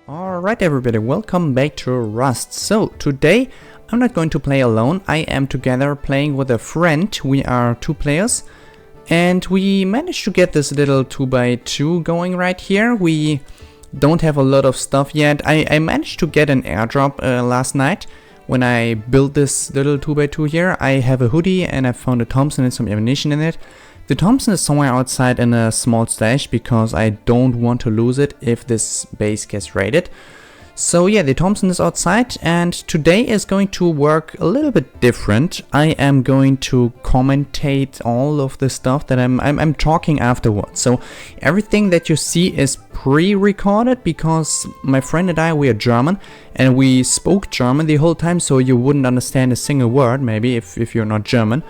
Alright everybody, welcome back to Rust. So today I'm not going to play alone, I am together playing with a friend. We are two players and we managed to get this little 2x2 going right here. We don't have a lot of stuff yet. I managed to get an airdrop last night when I built this little 2x2 here. I have a hoodie and I found a Thompson and some ammunition in it. The Thompson is somewhere outside in a small stash because I don't want to lose it if this base gets raided. So yeah, the Thompson is outside and today is going to work a little bit different. I am going to commentate all of the stuff that I'm talking afterwards. So everything that you see is pre-recorded because my friend and I, we are German and we spoke German the whole time, so you wouldn't understand a single word maybe if you're not German.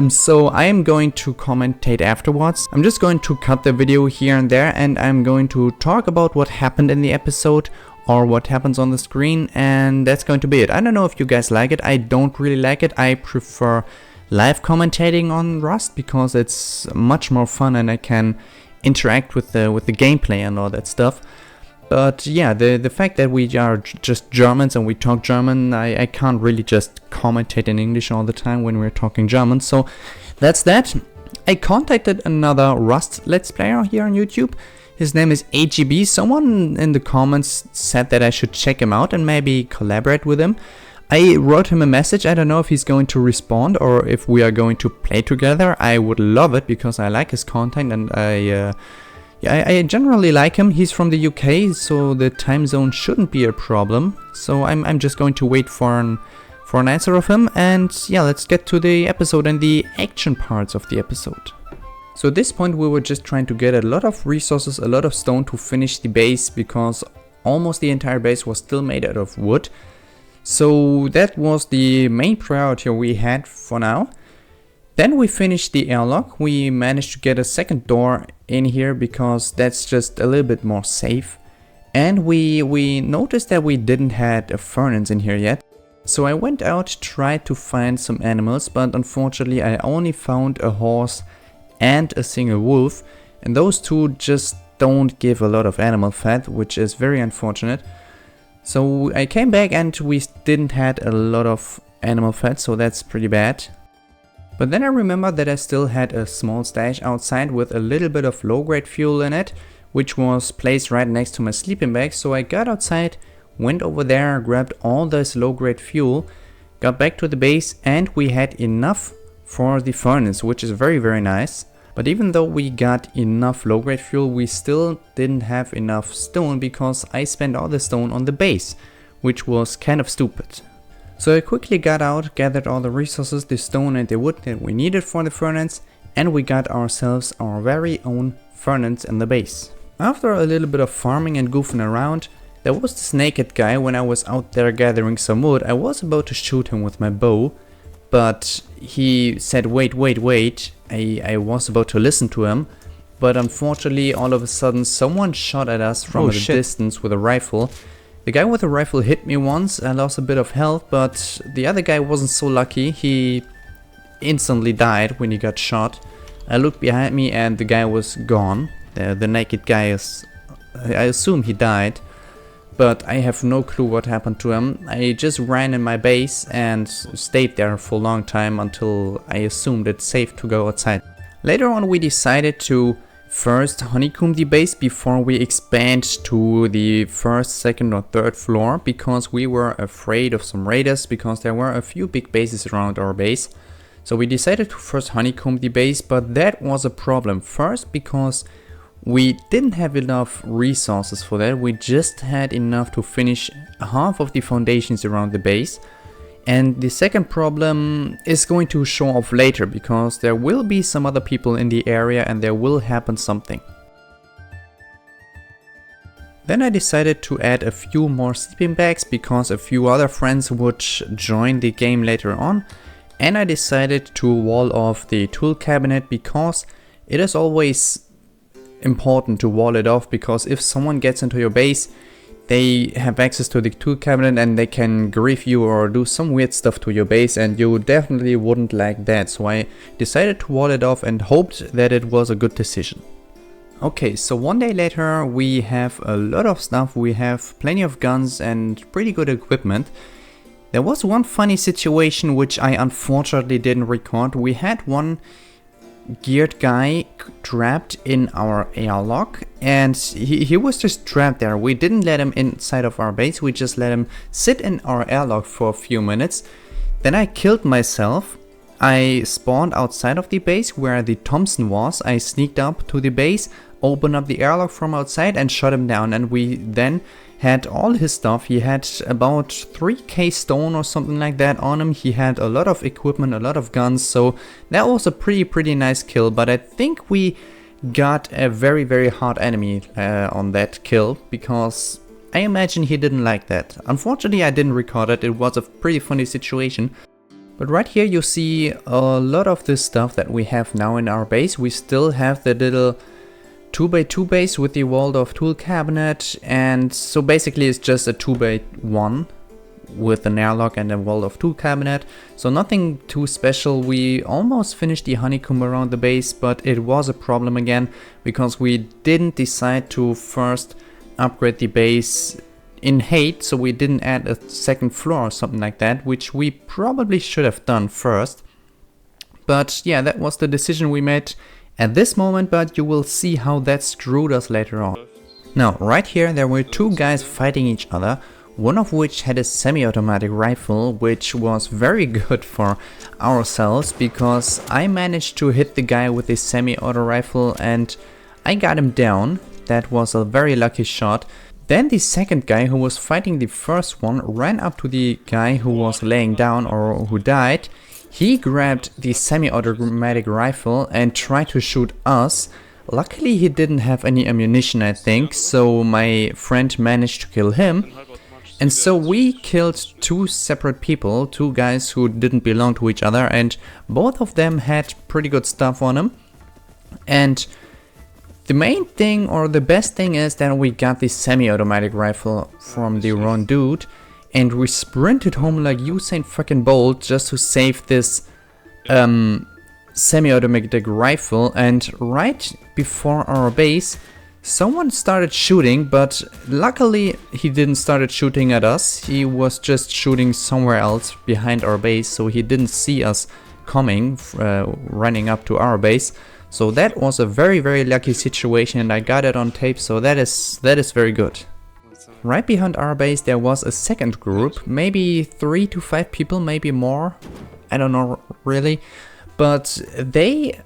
So I am going to commentate afterwards. I'm just going to cut the video here and there and I'm going to talk about what happened in the episode or what happens on the screen, and that's going to be it. I don't know if you guys like it. I don't really like it. I prefer live commentating on Rust because it's much more fun and I can interact with the gameplay and all that stuff. But yeah, the fact that we are just Germans and we talk German, I can't really just commentate in English all the time when we're talking German. So that's that. I contacted another Rust Let's Player here on YouTube. His name is AGB. Someone in the comments said that I should check him out and maybe collaborate with him. I wrote him a message. I don't know if he's going to respond or if we are going to play together. I would love it because I like his content and I generally like him. He's from the UK, so the time zone shouldn't be a problem. So I'm just going to wait for an answer of him, and yeah, let's get to the episode and the action parts of the episode. So at this point we were just trying to get a lot of resources, a lot of stone to finish the base because almost the entire base was still made out of wood. So that was the main priority we had for now. Then we finished the airlock. We managed to get a second door in here because that's just a little bit more safe. And we noticed that we didn't have a furnace in here yet. So I went out, tried to find some animals, but unfortunately I only found a horse and a single wolf. And those two just don't give a lot of animal fat, which is very unfortunate. So I came back and we didn't have a lot of animal fat, so that's pretty bad. But then I remembered that I still had a small stash outside with a little bit of low-grade fuel in it, which was placed right next to my sleeping bag. So I got outside, went over there, grabbed all this low-grade fuel, got back to the base, and we had enough for the furnace, which is very, very nice. But even though we got enough low-grade fuel, we still didn't have enough stone because I spent all the stone on the base, which was kind of stupid. So I quickly got out, gathered all the resources, the stone and the wood that we needed for the furnace, and we got ourselves our very own furnace in the base. After a little bit of farming and goofing around, there was this naked guy. When I was out there gathering some wood, I was about to shoot him with my bow, but he said wait. I was about to listen to him, but unfortunately all of a sudden someone shot at us from a distance with a rifle. The guy with the rifle hit me once, I lost a bit of health, but the other guy wasn't so lucky. He instantly died when he got shot. I looked behind me and the guy was gone. The naked guy is... I assume he died, but I have no clue what happened to him. I just ran in my base and stayed there for a long time until I assumed it's safe to go outside. Later on we decided to first honeycomb the base before we expand to the first, second or third floor because we were afraid of some raiders because there were a few big bases around our base. So we decided to first honeycomb the base, but that was a problem. First because we didn't have enough resources for that. We just had enough to finish half of the foundations around the base. And the second problem is going to show off later because there will be some other people in the area and there will happen something. Then I decided to add a few more sleeping bags because a few other friends would join the game later on. And I decided to wall off the tool cabinet because it is always important to wall it off, because if someone gets into your base, they have access to the tool cabinet and they can grief you or do some weird stuff to your base, and you definitely wouldn't like that. So I decided to wall it off and hoped that it was a good decision. Okay, so one day later we have a lot of stuff, we have plenty of guns and pretty good equipment. There was one funny situation which I unfortunately didn't record. We had one geared guy trapped in our airlock, and he was just trapped there. We didn't let him inside of our base, we just let him sit in our airlock for a few minutes. Then I killed myself. I spawned outside of the base where the Thompson was. I sneaked up to the base, opened up the airlock from outside and shot him down, and we then had all his stuff. He had about 3k stone or something like that on him. He had a lot of equipment, a lot of guns, so that was a pretty nice kill. But I think we got a very hard enemy on that kill, because I imagine he didn't like that. Unfortunately I didn't record it, it was a pretty funny situation. But right here you see a lot of this stuff that we have now in our base. We still have the little 2x2 base with the Waldorf tool cabinet, and so basically it's just a 2x1 with an airlock and a Waldorf tool cabinet, so nothing too special. We almost finished the honeycomb around the base, but it was a problem again because we didn't decide to first upgrade the base in hate, so we didn't add a second floor or something like that, which we probably should have done first. But yeah, that was the decision we made at this moment, but you will see how that screwed us later on. Now, right here there were two guys fighting each other, one of which had a semi-automatic rifle, which was very good for ourselves because I managed to hit the guy with the semi-auto rifle and I got him down. That was a very lucky shot. Then the second guy who was fighting the first one ran up to the guy who was laying down or who died. He grabbed the semi-automatic rifle and tried to shoot us. Luckily he didn't have any ammunition, I think, so my friend managed to kill him. And so we killed two separate people, two guys who didn't belong to each other, and both of them had pretty good stuff on them. And the main thing, or the best thing, is that we got the semi-automatic rifle from the wrong dude. And we sprinted home like Usain fucking Bolt just to save this semi-automatic rifle. And right before our base, someone started shooting, but luckily he didn't start shooting at us. He was just shooting somewhere else behind our base, so he didn't see us coming, running up to our base. So that was a very lucky situation, and I got it on tape, so that is very good. Right behind our base there was a second group, maybe 3 to 5 people, maybe more, I don't know really, but they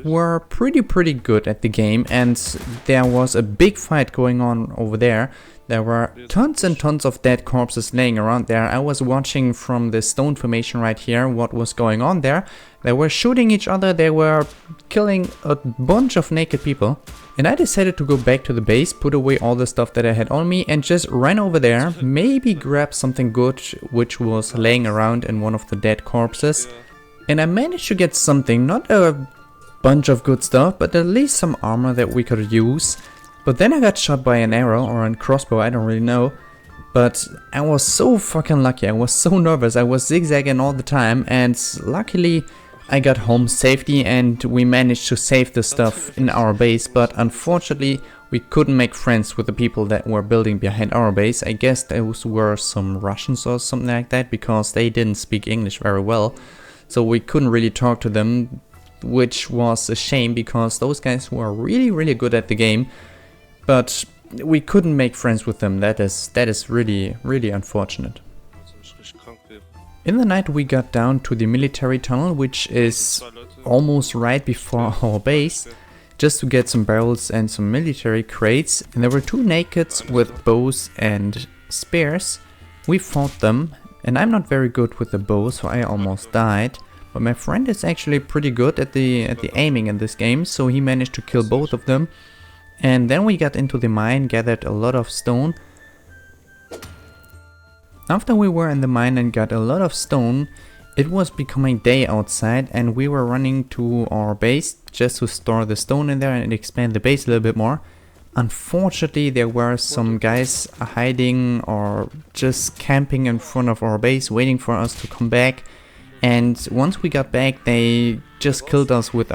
were pretty good at the game, and there was a big fight going on over there. There were tons and tons of dead corpses laying around there. I was watching from the stone formation right here what was going on there. They were shooting each other, they were killing a bunch of naked people. And I decided to go back to the base, put away all the stuff that I had on me and just ran over there, maybe grab something good which was laying around in one of the dead corpses. And I managed to get something, not a bunch of good stuff, but at least some armor that we could use. But then I got shot by an arrow or a crossbow, I don't really know. But I was so fucking lucky, I was so nervous, I was zigzagging all the time, and luckily I got home safely and we managed to save the stuff in our base. But unfortunately we couldn't make friends with the people that were building behind our base. I guess those were some Russians or something like that, because they didn't speak English very well. So we couldn't really talk to them, which was a shame because those guys were really good at the game. But we couldn't make friends with them. That is really unfortunate. In the night we got down to the military tunnel, which is almost right before our base, just to get some barrels and some military crates. And there were two nakeds with bows and spears. We fought them, and I'm not very good with the bow, so I almost died. But my friend is actually pretty good at the aiming in this game, so he managed to kill both of them. And then we got into the mine, gathered a lot of stone. After we were in the mine and got a lot of stone, it was becoming day outside and we were running to our base just to store the stone in there and expand the base a little bit more. Unfortunately, there were some guys hiding or just camping in front of our base waiting for us to come back. And once we got back, they just killed us with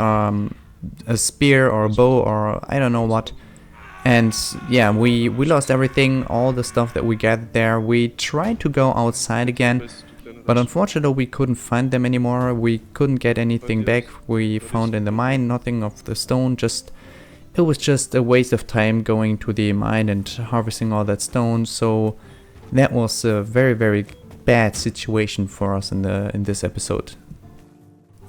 a spear or a bow or I don't know what. And yeah, we lost everything, all the stuff that we gathered there. We tried to go outside again, but unfortunately we couldn't find them anymore. We couldn't get anything back we found in the mine, nothing of the stone. It was just a waste of time going to the mine and harvesting all that stone. So that was a very, very bad situation for us in this episode.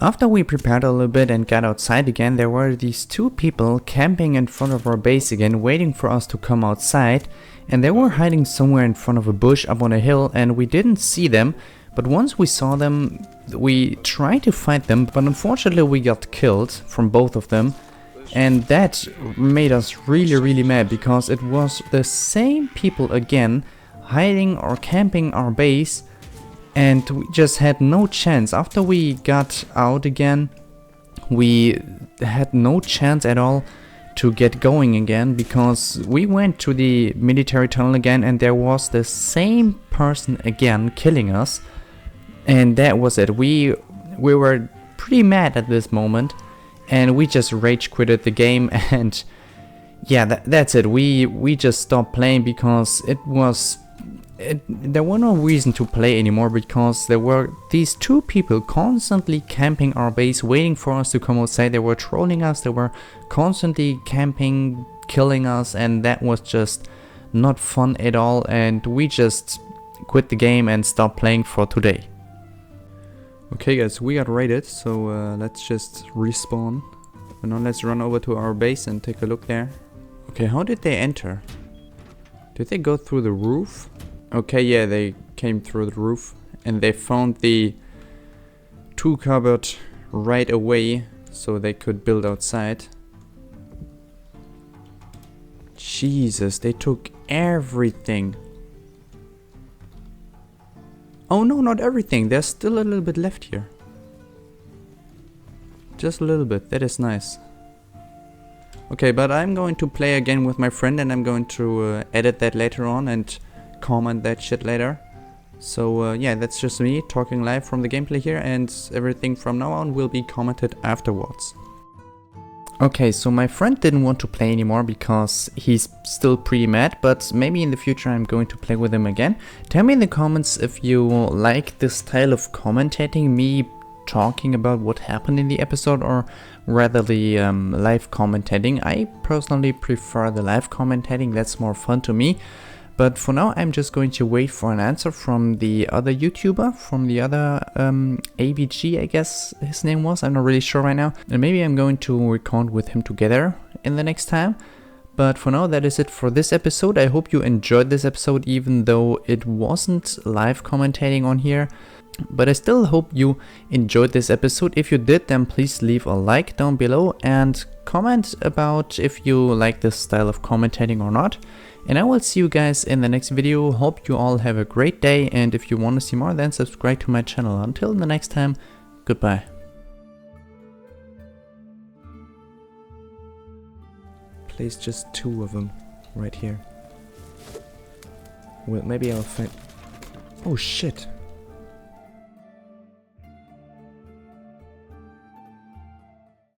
After we prepared a little bit and got outside again, there were these two people camping in front of our base again, waiting for us to come outside, and they were hiding somewhere in front of a bush up on a hill, and we didn't see them. But once we saw them, we tried to fight them, but unfortunately we got killed from both of them. And that made us really, really mad, because it was the same people again hiding or camping our base, and we just had no chance. After we got out again, we had no chance at all to get going again, because we went to the military tunnel again and there was the same person again killing us, and that was it. We were pretty mad at this moment, and we just rage quitted the game. And yeah, that's it. We just stopped playing because there were no reason to play anymore, because there were these two people constantly camping our base, waiting for us to come outside. They were trolling us, they were constantly camping, killing us, and that was just not fun at all. And we just quit the game and stopped playing for today. Okay guys, we got raided, so let's just respawn. And now let's run over to our base and take a look there. Okay, how did they enter? Did they go through the roof? Okay, yeah, they came through the roof and they found the tool cupboard right away, so they could build outside. Jesus, they took everything. Oh no, not everything. There's still a little bit left here. Just a little bit. That is nice. Okay, but I'm going to play again with my friend, and I'm going to edit that later on and comment that shit later. So yeah, that's just me talking live from the gameplay here, and everything from now on will be commented afterwards. Okay, so my friend didn't want to play anymore because he's still pretty mad, but maybe in the future I'm going to play with him again. Tell me in the comments if you like this style of commentating, me talking about what happened in the episode, or rather the live commentating. I personally prefer the live commentating, that's more fun to me. But for now I'm just going to wait for an answer from the other YouTuber, from the other ABG, I guess his name was, I'm not really sure right now. And maybe I'm going to record with him together in the next time. But for now, that is it for this episode. I hope you enjoyed this episode, even though it wasn't live commentating on here. But I still hope you enjoyed this episode. If you did, then please leave a like down below and comment about if you like this style of commentating or not. And I will see you guys in the next video. Hope you all have a great day, and if you want to see more, then subscribe to my channel. Until the next time, goodbye. Place just 2 of them right here. Well, maybe I'll find... Oh shit.